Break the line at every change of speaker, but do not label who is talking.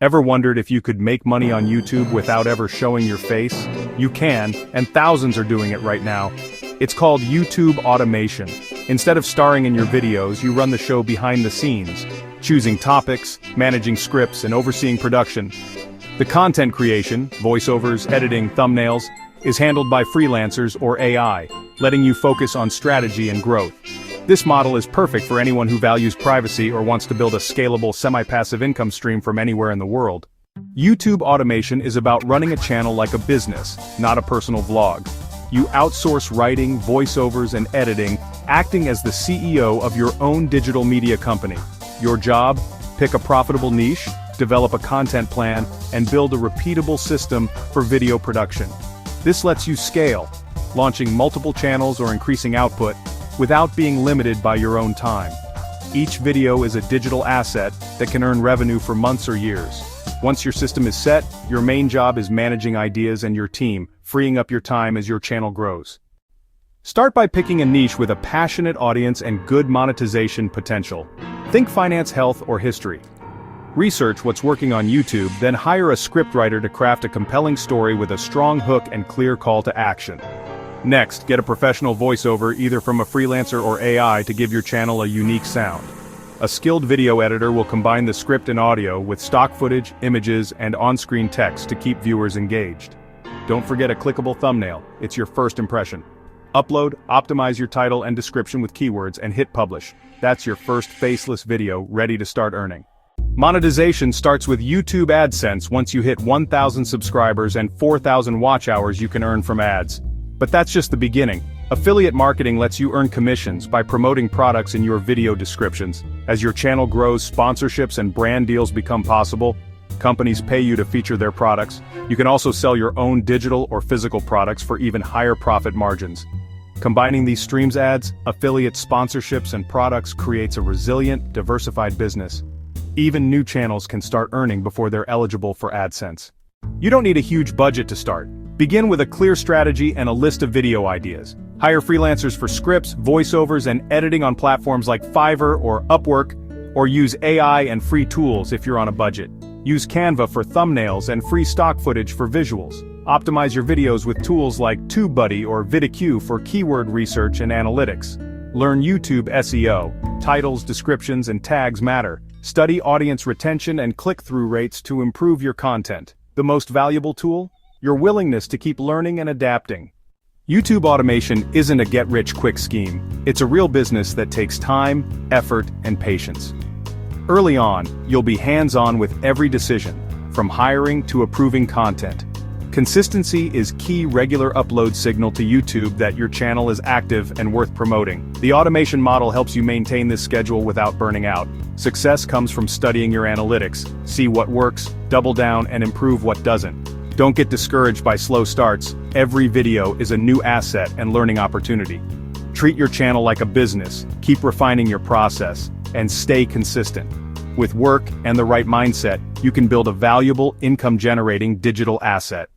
Ever wondered if you could make money on YouTube without ever showing your face? You can, and thousands are doing it right now. It's called YouTube automation. Instead of starring in your videos, you run the show behind the scenes, choosing topics, managing scripts, and overseeing production. The content creation, voiceovers, editing, thumbnails, is handled by freelancers or AI, letting you focus on strategy and growth. This model is perfect for anyone who values privacy or wants to build a scalable semi-passive income stream from anywhere in the world. YouTube automation is about running a channel like a business, not a personal vlog. You outsource writing, voiceovers, and editing, acting as the CEO of your own digital media company. Your job? Pick a profitable niche, develop a content plan, and build a repeatable system for video production. This lets you scale, launching multiple channels or increasing output, without being limited by your own time. Each video is a digital asset that can earn revenue for months or years. Once your system is set, your main job is managing ideas and your team, freeing up your time as your channel grows. Start by picking a niche with a passionate audience and good monetization potential. Think finance, health, or history. Research what's working on YouTube, then hire a scriptwriter to craft a compelling story with a strong hook and clear call to action. Next, get a professional voiceover either from a freelancer or AI to give your channel a unique sound. A skilled video editor will combine the script and audio with stock footage, images, and on-screen text to keep viewers engaged. Don't forget a clickable thumbnail, it's your first impression. Upload, optimize your title and description with keywords, and hit publish. That's your first faceless video ready to start earning. Monetization starts with YouTube AdSense. Once you hit 1,000 subscribers and 4,000 watch hours, you can earn from ads. But that's just the beginning. Affiliate marketing lets you earn commissions by promoting products in your video descriptions. As your channel grows, sponsorships and brand deals become possible. Companies pay you to feature their products. You can also sell your own digital or physical products for even higher profit margins. Combining these streams, ads, affiliate sponsorships, and products creates a resilient, diversified business. Even new channels can start earning before they're eligible for AdSense. You don't need a huge budget to start. Begin with a clear strategy and a list of video ideas. Hire freelancers for scripts, voiceovers, and editing on platforms like Fiverr or Upwork, or use AI and free tools if you're on a budget. Use Canva for thumbnails and free stock footage for visuals. Optimize your videos with tools like TubeBuddy or VidiQ for keyword research and analytics. Learn YouTube SEO. Titles, descriptions, and tags matter. Study audience retention and click-through rates to improve your content. The most valuable tool? Your willingness to keep learning and adapting. YouTube automation isn't a get-rich-quick scheme. It's a real business that takes time, effort, and patience. Early on, you'll be hands-on with every decision, from hiring to approving content. Consistency is key. Regular upload signal to YouTube that your channel is active and worth promoting. The automation model helps you maintain this schedule without burning out. Success comes from studying your analytics, see what works, double down, and improve what doesn't. Don't get discouraged by slow starts. Every video is a new asset and learning opportunity. Treat your channel like a business, keep refining your process, and stay consistent. With work and the right mindset, you can build a valuable, income-generating digital asset.